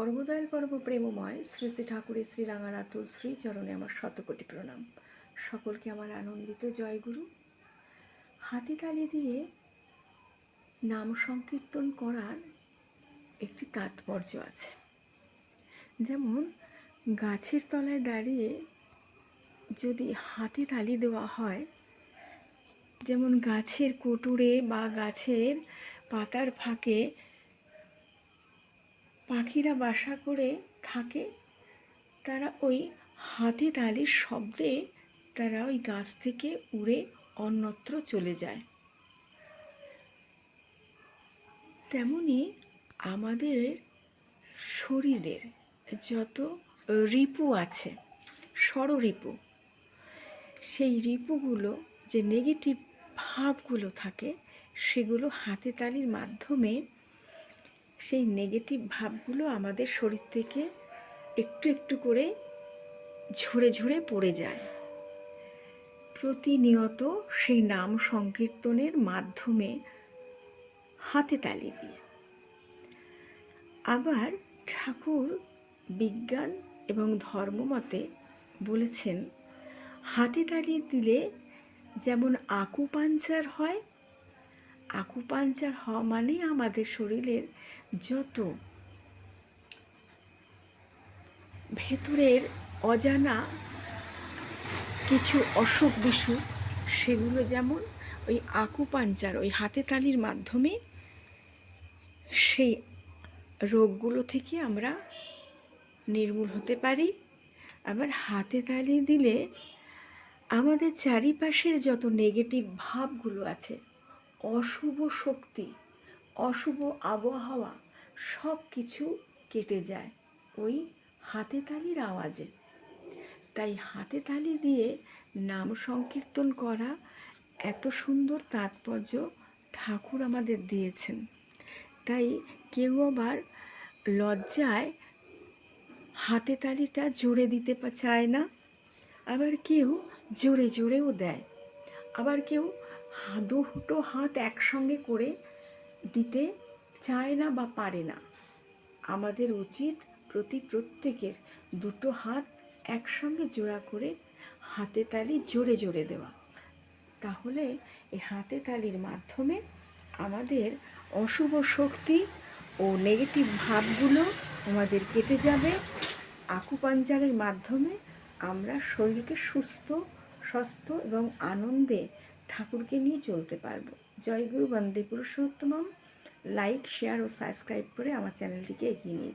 অর্বদয়াল পরম প্রেমময় শ্রী শ্রী ঠাকুরের শ্রী রাঙানাথুর শ্রীচরণে আমার শতকোটি প্রণাম। সকলকে আমার আনন্দিত জয়গুরু। হাতিতালি দিয়ে নাম সংকীর্তন করার একটি তাৎপর্য আছে। যেমন গাছের তলায় দাঁড়িয়ে যদি হাতিতালি দেওয়া হয়, যেমন গাছের কোটরে বা গাছের পাতার ফাঁকে পাখিরা বাসা করে থাকে, তারা ওই হাতিতালির শব্দে তারা ওই গাছ থেকে উড়ে অন্যত্র চলে যায়। তেমনি আমাদের শরীরের যত রিপু আছে, ষড়রিপু, সেই রিপুগুলো যে নেগেটিভ ভাবগুলো থাকে, সেগুলো হাতিতালির মাধ্যমে সেই নেগেটিভ ভাবগুলো আমাদের শরীর থেকে একটু একটু করে ঝরে ঝরে পড়ে যায় প্রতিনিয়ত সেই নাম সংকীর্তনের মাধ্যমে হাতিতালি দিয়ে। আবার ঠাকুর বিজ্ঞান এবং ধর্মমতে বলেছেন, হাতিতালি দিলে যেমন আকুপাঞ্চার হয়, আকুপাঞ্চার হওয়া মানে আমাদের শরীরের যত ভেতরের অজানা কিছু অসুখ বিসুখ, সেগুলো যেমন ওই আকুপাঞ্চার, ওই হাতিতালির মাধ্যমে সেই রোগগুলো থেকে আমরা নির্মূল হতে পারি। আবার হাতিতালি দিলে আমাদের চারিপাশের যত নেগেটিভ ভাবগুলো আছে, অশুভ শক্তি, অশুভ আবহাওয়া, সব কিছু কেটে যায় ওই হাতিতালির আওয়াজে। তাই হাতিতালি দিয়ে নাম সংকীর্তন করা এত সুন্দর তাৎপর্য ঠাকুর আমাদের দিয়েছেন। তাই কেউ আবার লজ্জায় হাতিতালিটা জোরে দিতে চায় না, আবার কেউ জোরে জোরেও দেয়, আবার কেউ দুটো হাত একসঙ্গে করে দিতে চায় না বা পারে না। আমাদের উচিত প্রত্যেকের দুটো হাত একসঙ্গে জোড়া করে হাতিতালি জোরে জোরে দেওয়া। তাহলে এই হাতিতালির মাধ্যমে আমাদের অশুভ শক্তি ও নেগেটিভ ভাবগুলো আমাদের কেটে যাবে। আকুপাঞ্চারের মাধ্যমে আমরা শরীরকে সুস্থ, স্বাস্থ্য এবং আনন্দে ঠাকুরকে নিয়ে চলতে পারবো। জয় গুরু বন্দে পুরুষোত্তমম। লাইক, শেয়ার ও সাবস্ক্রাইব করে আমার চ্যানেলটিকে এগিয়ে নিয়ে